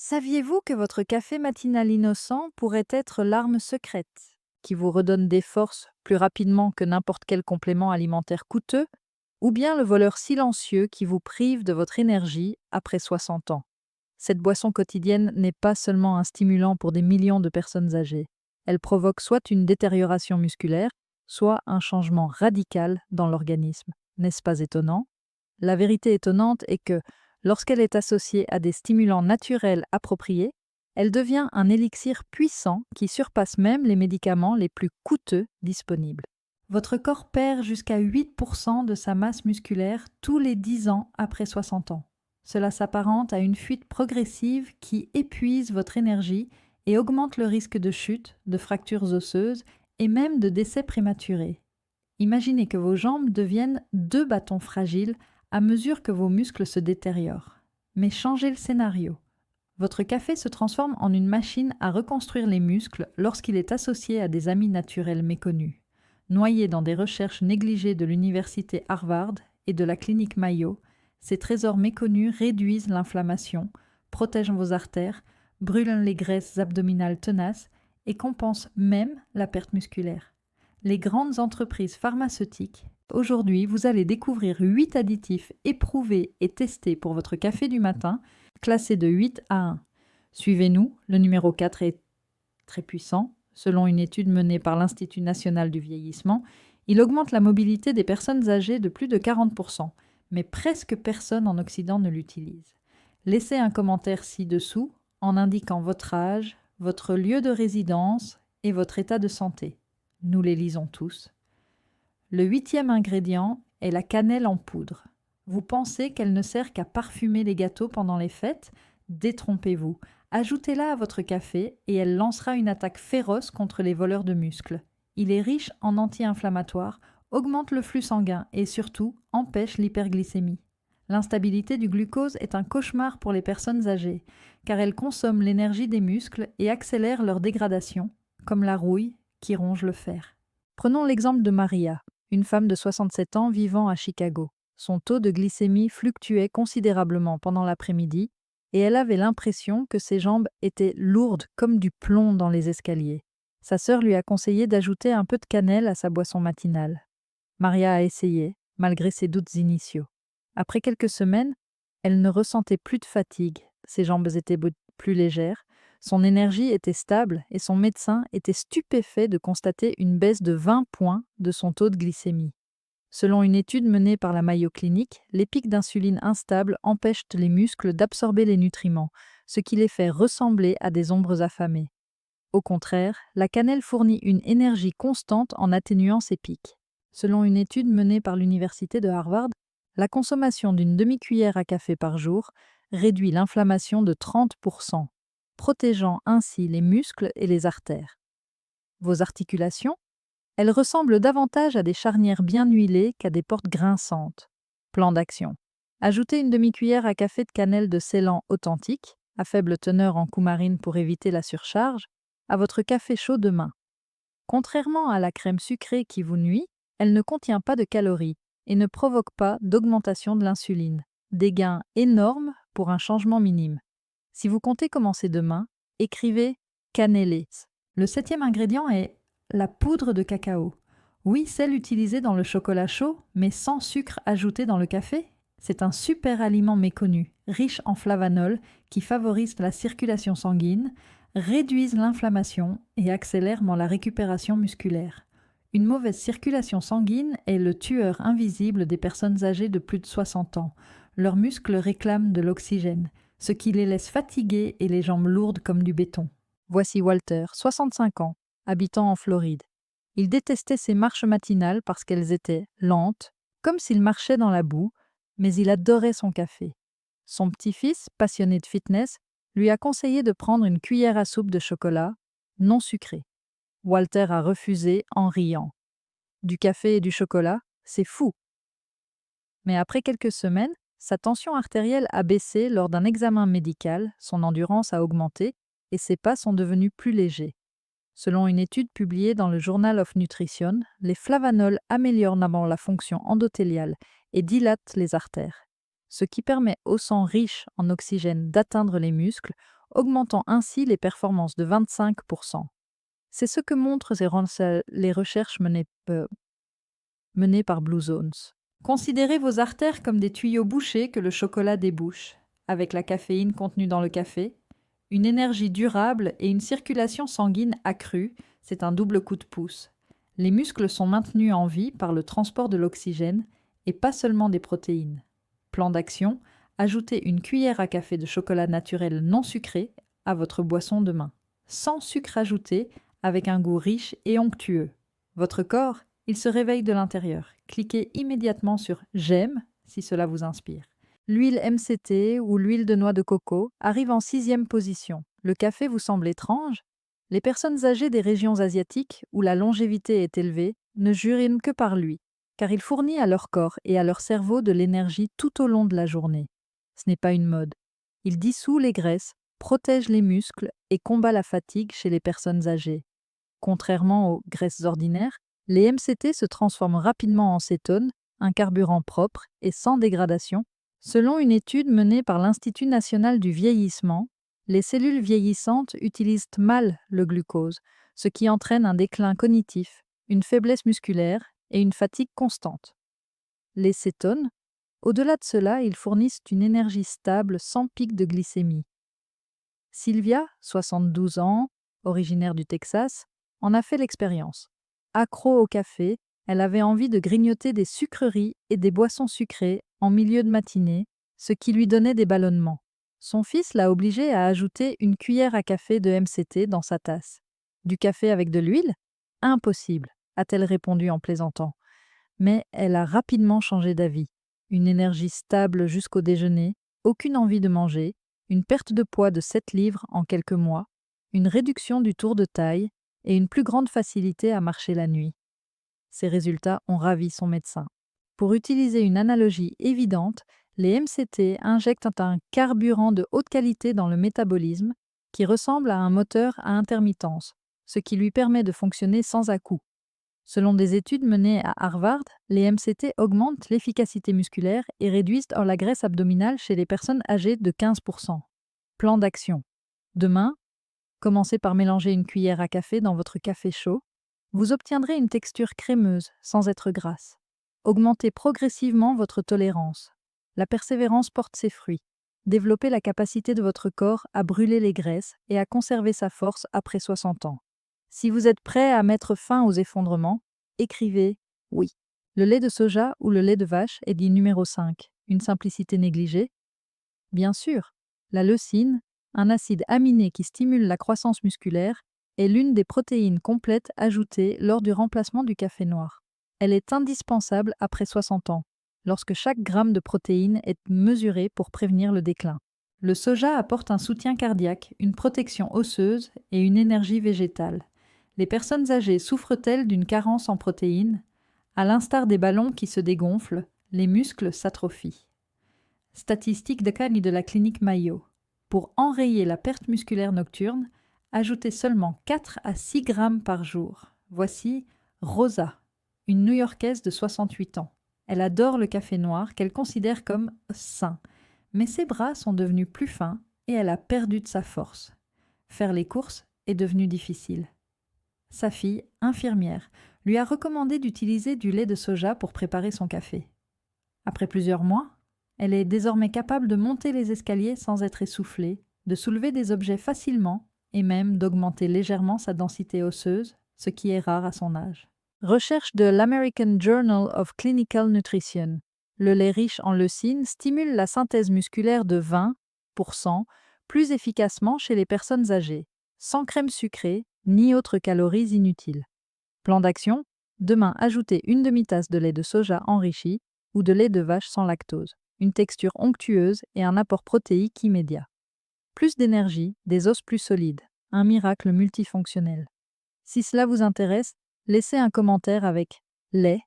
Saviez-vous que votre café matinal innocent pourrait être l'arme secrète qui vous redonne des forces plus rapidement que n'importe quel complément alimentaire coûteux, ou bien le voleur silencieux qui vous prive de votre énergie après 60 ans? Cette boisson quotidienne n'est pas seulement un stimulant pour des millions de personnes âgées. Elle provoque soit une détérioration musculaire, soit un changement radical dans l'organisme. N'est-ce pas étonnant? La vérité étonnante est que, lorsqu'elle est associée à des stimulants naturels appropriés, elle devient un élixir puissant qui surpasse même les médicaments les plus coûteux disponibles. Votre corps perd jusqu'à 8% de sa masse musculaire tous les 10 ans après 60 ans. Cela s'apparente à une fuite progressive qui épuise votre énergie et augmente le risque de chute, de fractures osseuses et même de décès prématurés. Imaginez que vos jambes deviennent deux bâtons fragiles à mesure que vos muscles se détériorent. Mais changez le scénario. Votre café se transforme en une machine à reconstruire les muscles lorsqu'il est associé à des amis naturels méconnus. Noyés dans des recherches négligées de l'université Harvard et de la clinique Mayo, ces trésors méconnus réduisent l'inflammation, protègent vos artères, brûlent les graisses abdominales tenaces et compensent même la perte musculaire. Les grandes entreprises pharmaceutiques. Aujourd'hui, vous allez découvrir 8 additifs éprouvés et testés pour votre café du matin, classés de 8 à 1. Suivez-nous, le numéro 4 est très puissant. Selon une étude menée par l'Institut national du vieillissement, il augmente la mobilité des personnes âgées de plus de 40%, mais presque personne en Occident ne l'utilise. Laissez un commentaire ci-dessous en indiquant votre âge, votre lieu de résidence et votre état de santé. Nous les lisons tous. Le 8e ingrédient est la cannelle en poudre. Vous pensez qu'elle ne sert qu'à parfumer les gâteaux pendant les fêtes? Détrompez-vous. Ajoutez-la à votre café et elle lancera une attaque féroce contre les voleurs de muscles. Il est riche en anti-inflammatoires, augmente le flux sanguin et surtout empêche l'hyperglycémie. L'instabilité du glucose est un cauchemar pour les personnes âgées, car elle consomme l'énergie des muscles et accélère leur dégradation, comme la rouille qui ronge le fer. Prenons l'exemple de Maria, une femme de 67 ans vivant à Chicago. Son taux de glycémie fluctuait considérablement pendant l'après-midi et elle avait l'impression que ses jambes étaient lourdes comme du plomb dans les escaliers. Sa sœur lui a conseillé d'ajouter un peu de cannelle à sa boisson matinale. Maria a essayé, malgré ses doutes initiaux. Après quelques semaines, elle ne ressentait plus de fatigue, ses jambes étaient plus légères, son énergie était stable et son médecin était stupéfait de constater une baisse de 20 points de son taux de glycémie. Selon une étude menée par la Mayo Clinic, les pics d'insuline instables empêchent les muscles d'absorber les nutriments, ce qui les fait ressembler à des ombres affamées. Au contraire, la cannelle fournit une énergie constante en atténuant ces pics. Selon une étude menée par l'université de Harvard, la consommation d'une demi-cuillère à café par jour réduit l'inflammation de 30%, protégeant ainsi les muscles et les artères. Vos articulations? Elles ressemblent davantage à des charnières bien huilées qu'à des portes grinçantes. Plan d'action. Ajoutez une demi-cuillère à café de cannelle de Ceylan authentique, à faible teneur en coumarine pour éviter la surcharge, à votre café chaud de main. Contrairement à la crème sucrée qui vous nuit, elle ne contient pas de calories et ne provoque pas d'augmentation de l'insuline. Des gains énormes pour un changement minime. Si vous comptez commencer demain, écrivez cannelé. Le 7e ingrédient est la poudre de cacao. Oui, celle utilisée dans le chocolat chaud, mais sans sucre ajouté dans le café. C'est un super aliment méconnu, riche en flavanol, qui favorise la circulation sanguine, réduisent l'inflammation et accélèrent la récupération musculaire. Une mauvaise circulation sanguine est le tueur invisible des personnes âgées de plus de 60 ans. Leurs muscles réclament de l'oxygène, ce qui les laisse fatigués et les jambes lourdes comme du béton. Voici Walter, 65 ans, habitant en Floride. Il détestait ses marches matinales parce qu'elles étaient lentes, comme s'il marchait dans la boue, mais il adorait son café. Son petit-fils, passionné de fitness, lui a conseillé de prendre une cuillère à soupe de chocolat, non sucré. Walter a refusé en riant. Du café et du chocolat, c'est fou. Mais après quelques semaines, sa tension artérielle a baissé lors d'un examen médical, son endurance a augmenté et ses pas sont devenus plus légers. Selon une étude publiée dans le Journal of Nutrition, les flavanols améliorent d'abord la fonction endothéliale et dilatent les artères, ce qui permet au sang riche en oxygène d'atteindre les muscles augmentant ainsi les performances de 25%. C'est ce que montrent les recherches menées par Blue Zones. Considérez vos artères comme des tuyaux bouchés que le chocolat débouche, avec la caféine contenue dans le café. Une énergie durable et une circulation sanguine accrue, c'est un double coup de pouce. Les muscles sont maintenus en vie par le transport de l'oxygène et pas seulement des protéines. Plan d'action, ajoutez une cuillère à café de chocolat naturel non sucré à votre boisson demain, sans sucre ajouté, avec un goût riche et onctueux. Votre corps, il se réveille de l'intérieur. Cliquez immédiatement sur « J'aime » si cela vous inspire. L'huile MCT ou l'huile de noix de coco arrive en 6e position. Le café vous semble étrange? Les personnes âgées des régions asiatiques, où la longévité est élevée, ne jurinent que par lui, car il fournit à leur corps et à leur cerveau de l'énergie tout au long de la journée. Ce n'est pas une mode. Il dissout les graisses, protège les muscles et combat la fatigue chez les personnes âgées. Contrairement aux graisses ordinaires, les MCT se transforment rapidement en cétone, un carburant propre et sans dégradation. Selon une étude menée par l'Institut national du vieillissement, les cellules vieillissantes utilisent mal le glucose, ce qui entraîne un déclin cognitif, une faiblesse musculaire et une fatigue constante. Les cétones, au-delà de cela, ils fournissent une énergie stable sans pic de glycémie. Sylvia, 72 ans, originaire du Texas, en a fait l'expérience. Accro au café, elle avait envie de grignoter des sucreries et des boissons sucrées en milieu de matinée, ce qui lui donnait des ballonnements. Son fils l'a obligée à ajouter une cuillère à café de MCT dans sa tasse. Du café avec de l'huile? Impossible, a-t-elle répondu en plaisantant. Mais elle a rapidement changé d'avis. Une énergie stable jusqu'au déjeuner, aucune envie de manger, une perte de poids de 7 livres en quelques mois, une réduction du tour de taille et une plus grande facilité à marcher la nuit. Ces résultats ont ravi son médecin. Pour utiliser une analogie évidente, les MCT injectent un carburant de haute qualité dans le métabolisme qui ressemble à un moteur à intermittence, ce qui lui permet de fonctionner sans à-coups. Selon des études menées à Harvard, les MCT augmentent l'efficacité musculaire et réduisent la graisse abdominale chez les personnes âgées de 15%. Plan d'action. Demain, commencez par mélanger une cuillère à café dans votre café chaud. Vous obtiendrez une texture crémeuse sans être grasse. Augmentez progressivement votre tolérance. La persévérance porte ses fruits. Développez la capacité de votre corps à brûler les graisses et à conserver sa force après 60 ans. Si vous êtes prêt à mettre fin aux effondrements, écrivez « Oui ». Le lait de soja ou le lait de vache est dit numéro 5. Une simplicité négligée? Bien sûr, la leucine, un acide aminé qui stimule la croissance musculaire, est l'une des protéines complètes ajoutées lors du remplacement du café noir. Elle est indispensable après 60 ans, lorsque chaque gramme de protéines est mesuré pour prévenir le déclin. Le soja apporte un soutien cardiaque, une protection osseuse et une énergie végétale. Les personnes âgées souffrent-elles d'une carence en protéines? À l'instar des ballons qui se dégonflent, les muscles s'atrophient. Statistique de la clinique Mayo. Pour enrayer la perte musculaire nocturne, ajoutez seulement 4 à 6 grammes par jour. Voici Rosa, une New-Yorkaise de 68 ans. Elle adore le café noir qu'elle considère comme sain, mais ses bras sont devenus plus fins et elle a perdu de sa force. Faire les courses est devenu difficile. Sa fille, infirmière, lui a recommandé d'utiliser du lait de soja pour préparer son café. Après plusieurs mois, elle est désormais capable de monter les escaliers sans être essoufflée, de soulever des objets facilement et même d'augmenter légèrement sa densité osseuse, ce qui est rare à son âge. Recherche de l'American Journal of Clinical Nutrition. Le lait riche en leucine stimule la synthèse musculaire de 20% plus efficacement chez les personnes âgées, sans crème sucrée ni autres calories inutiles. Plan d'action: demain, ajoutez une demi-tasse de lait de soja enrichi ou de lait de vache sans lactose, une texture onctueuse et un apport protéique immédiat. Plus d'énergie, des os plus solides, un miracle multifonctionnel. Si cela vous intéresse, laissez un commentaire avec « lait ».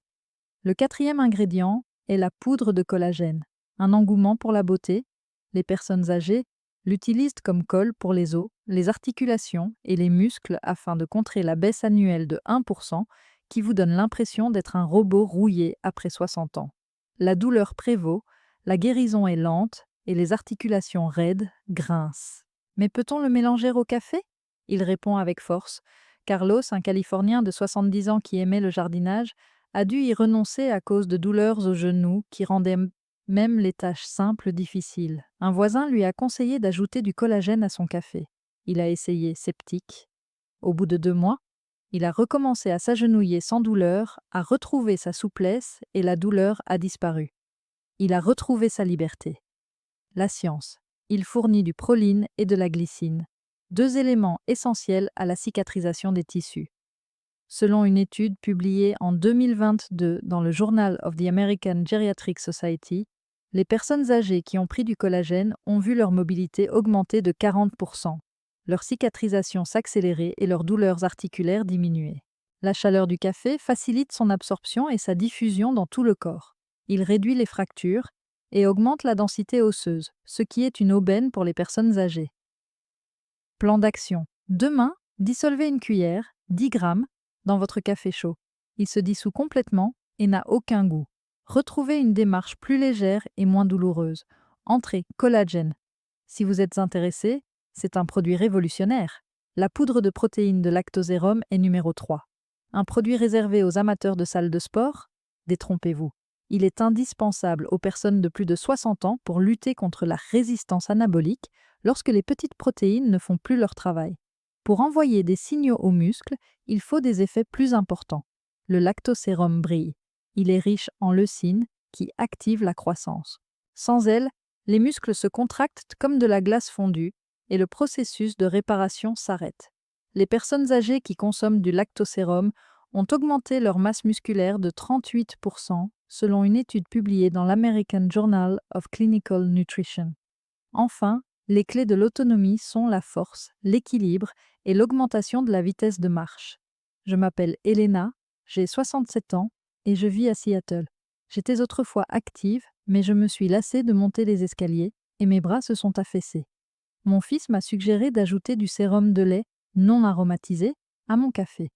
Le 4e ingrédient est la poudre de collagène, un engouement pour la beauté. Les personnes âgées l'utilisent comme colle pour les os, les articulations et les muscles afin de contrer la baisse annuelle de 1% qui vous donne l'impression d'être un robot rouillé après 60 ans. La douleur prévaut, la guérison est lente et les articulations raides grincent. Mais peut-on le mélanger au café? Il répond avec force. Carlos, un Californien de 70 ans qui aimait le jardinage, a dû y renoncer à cause de douleurs aux genoux qui rendaient même les tâches simples difficiles. Un voisin lui a conseillé d'ajouter du collagène à son café. Il a essayé, sceptique. Au bout de 2 mois, il a recommencé à s'agenouiller sans douleur, a retrouvé sa souplesse et la douleur a disparu. Il a retrouvé sa liberté. La science. Il fournit du proline et de la glycine, 2 éléments essentiels à la cicatrisation des tissus. Selon une étude publiée en 2022 dans le Journal of the American Geriatric Society, les personnes âgées qui ont pris du collagène ont vu leur mobilité augmenter de 40%, leur cicatrisation s'accélérer et leurs douleurs articulaires diminuer. La chaleur du café facilite son absorption et sa diffusion dans tout le corps. Il réduit les fractures et augmente la densité osseuse, ce qui est une aubaine pour les personnes âgées. Plan d'action. Demain, dissolvez une cuillère, 10 grammes, dans votre café chaud. Il se dissout complètement et n'a aucun goût. Retrouvez une démarche plus légère et moins douloureuse. Entrez collagène. Si vous êtes intéressé, c'est un produit révolutionnaire. La poudre de protéines de Lactosérum est numéro 3. Un produit réservé aux amateurs de salles de sport? Détrompez-vous. Il est indispensable aux personnes de plus de 60 ans pour lutter contre la résistance anabolique lorsque les petites protéines ne font plus leur travail. Pour envoyer des signaux aux muscles, il faut des effets plus importants. Le lactosérum brille. Il est riche en leucine qui active la croissance. Sans elle, les muscles se contractent comme de la glace fondue et le processus de réparation s'arrête. Les personnes âgées qui consomment du lactosérum ont augmenté leur masse musculaire de 38% selon une étude publiée dans l'American Journal of Clinical Nutrition. Enfin, les clés de l'autonomie sont la force, l'équilibre et l'augmentation de la vitesse de marche. Je m'appelle Elena, j'ai 67 ans et je vis à Seattle. J'étais autrefois active, mais je me suis lassée de monter les escaliers et mes bras se sont affaissés. Mon fils m'a suggéré d'ajouter du sérum de lait non aromatisé à mon café.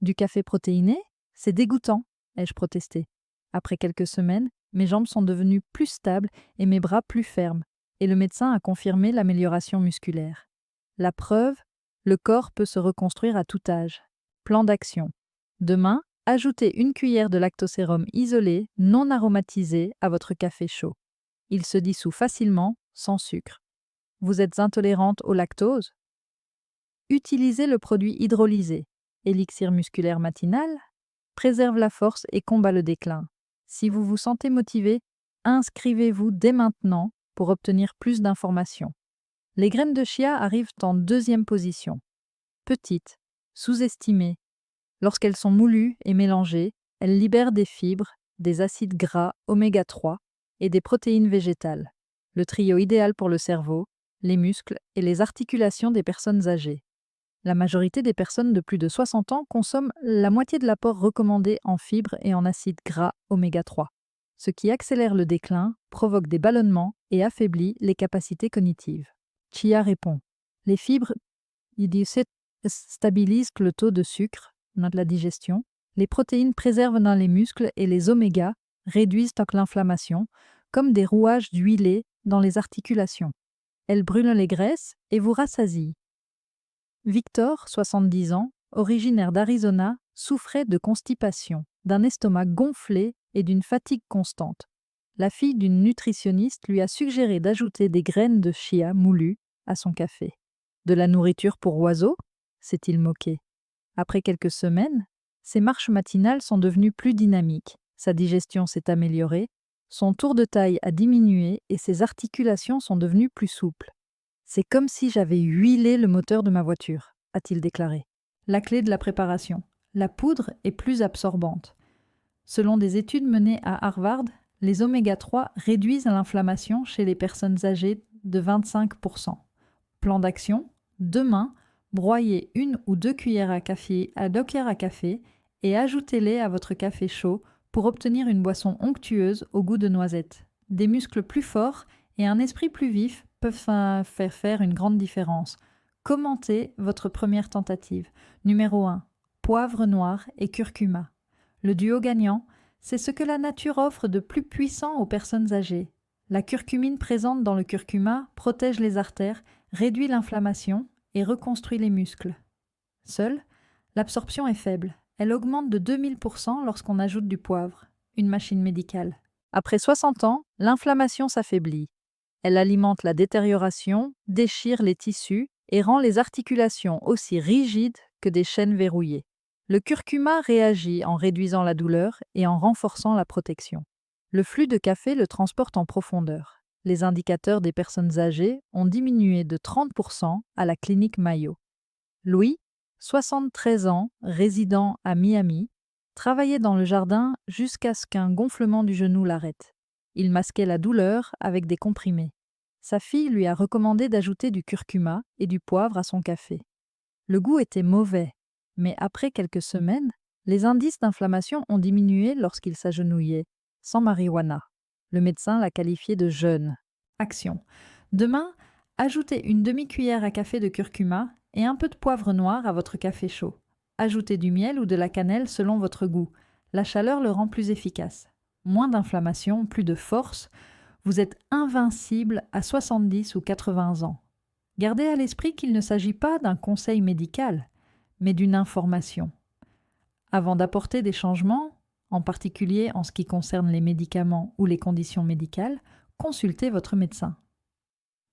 Du café protéiné? C'est dégoûtant, ai-je protesté. Après quelques semaines, mes jambes sont devenues plus stables et mes bras plus fermes, et le médecin a confirmé l'amélioration musculaire. La preuve, le corps peut se reconstruire à tout âge. Plan d'action. Demain, ajoutez une cuillère de lactosérum isolé, non aromatisé, à votre café chaud. Il se dissout facilement, sans sucre. Vous êtes intolérante au lactose? Utilisez le produit hydrolysé. Élixir musculaire matinal préserve la force et combat le déclin. Si vous vous sentez motivé, inscrivez-vous dès maintenant pour obtenir plus d'informations. Les graines de chia arrivent en 2e position. Petites, sous-estimées. Lorsqu'elles sont moulues et mélangées, elles libèrent des fibres, des acides gras oméga 3 et des protéines végétales. Le trio idéal pour le cerveau, les muscles et les articulations des personnes âgées. La majorité des personnes de plus de 60 ans consomment la moitié de l'apport recommandé en fibres et en acides gras oméga 3, ce qui accélère le déclin, provoque des ballonnements et affaiblit les capacités cognitives. Chia répond. Les fibres stabilisent le taux de sucre, note la digestion. Les protéines préservent dans les muscles et les oméga réduisent l'inflammation, comme des rouages d'huilés dans les articulations. Elles brûlent les graisses et vous rassasient. Victor, 70 ans, originaire d'Arizona, souffrait de constipation, d'un estomac gonflé et d'une fatigue constante. La fille d'une nutritionniste lui a suggéré d'ajouter des graines de chia moulues à son café. De la nourriture pour oiseaux? S'est-il moqué. Après quelques semaines, ses marches matinales sont devenues plus dynamiques, sa digestion s'est améliorée, son tour de taille a diminué et ses articulations sont devenues plus souples. C'est comme si j'avais huilé le moteur de ma voiture, a-t-il déclaré. La clé de la préparation. La poudre est plus absorbante. Selon des études menées à Harvard, les oméga 3 réduisent l'inflammation chez les personnes âgées de 25%. Plan d'action. Demain, broyez 1 ou 2 cuillères à café et ajoutez-les à votre café chaud pour obtenir une boisson onctueuse au goût de noisette. Des muscles plus forts et un esprit plus vif peuvent faire une grande différence. Commentez votre première tentative. Numéro 1. Poivre noir et curcuma. Le duo gagnant, c'est ce que la nature offre de plus puissant aux personnes âgées. La curcumine présente dans le curcuma protège les artères, réduit l'inflammation et reconstruit les muscles. Seule, l'absorption est faible. Elle augmente de 2000% lorsqu'on ajoute du poivre, une machine médicale. Après 60 ans, l'inflammation s'affaiblit. Elle alimente la détérioration, déchire les tissus et rend les articulations aussi rigides que des chaînes verrouillées. Le curcuma réagit en réduisant la douleur et en renforçant la protection. Le flux de café le transporte en profondeur. Les indicateurs des personnes âgées ont diminué de 30% à la clinique Mayo. Louis, 73 ans, résident à Miami, travaillait dans le jardin jusqu'à ce qu'un gonflement du genou l'arrête. Il masquait la douleur avec des comprimés. Sa fille lui a recommandé d'ajouter du curcuma et du poivre à son café. Le goût était mauvais, mais après quelques semaines, les indices d'inflammation ont diminué lorsqu'il s'agenouillait, sans marijuana. Le médecin l'a qualifié de jeune. Action. Demain, ajoutez une demi-cuillère à café de curcuma et un peu de poivre noir à votre café chaud. Ajoutez du miel ou de la cannelle selon votre goût. La chaleur le rend plus efficace. Moins d'inflammation, plus de force. Vous êtes invincible à 70 ou 80 ans. Gardez à l'esprit qu'il ne s'agit pas d'un conseil médical, mais d'une information. Avant d'apporter des changements, en particulier en ce qui concerne les médicaments ou les conditions médicales, consultez votre médecin.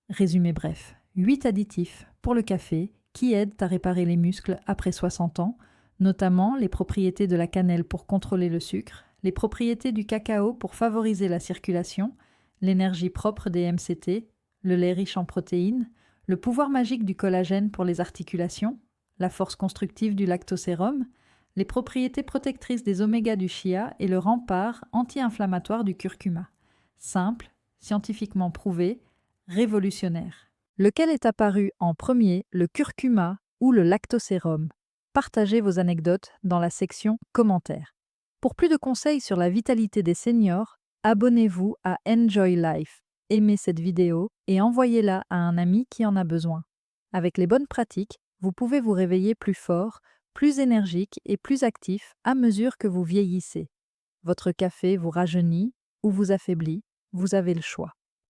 Résumé bref, 8 additifs pour le café qui aident à réparer les muscles après 60 ans, notamment les propriétés de la cannelle pour contrôler le sucre, les propriétés du cacao pour favoriser la circulation, l'énergie propre des MCT, le lait riche en protéines, le pouvoir magique du collagène pour les articulations, la force constructive du lactosérum, les propriétés protectrices des oméga du chia et le rempart anti-inflammatoire du curcuma. Simple, scientifiquement prouvé, révolutionnaire. Lequel est apparu en premier, le curcuma ou le lactosérum? Partagez vos anecdotes dans la section commentaires. Pour plus de conseils sur la vitalité des seniors, abonnez-vous à Enjoy Life. Aimez cette vidéo et envoyez-la à un ami qui en a besoin. Avec les bonnes pratiques, vous pouvez vous réveiller plus fort, plus énergique et plus actif à mesure que vous vieillissez. Votre café vous rajeunit ou vous affaiblit, vous avez le choix.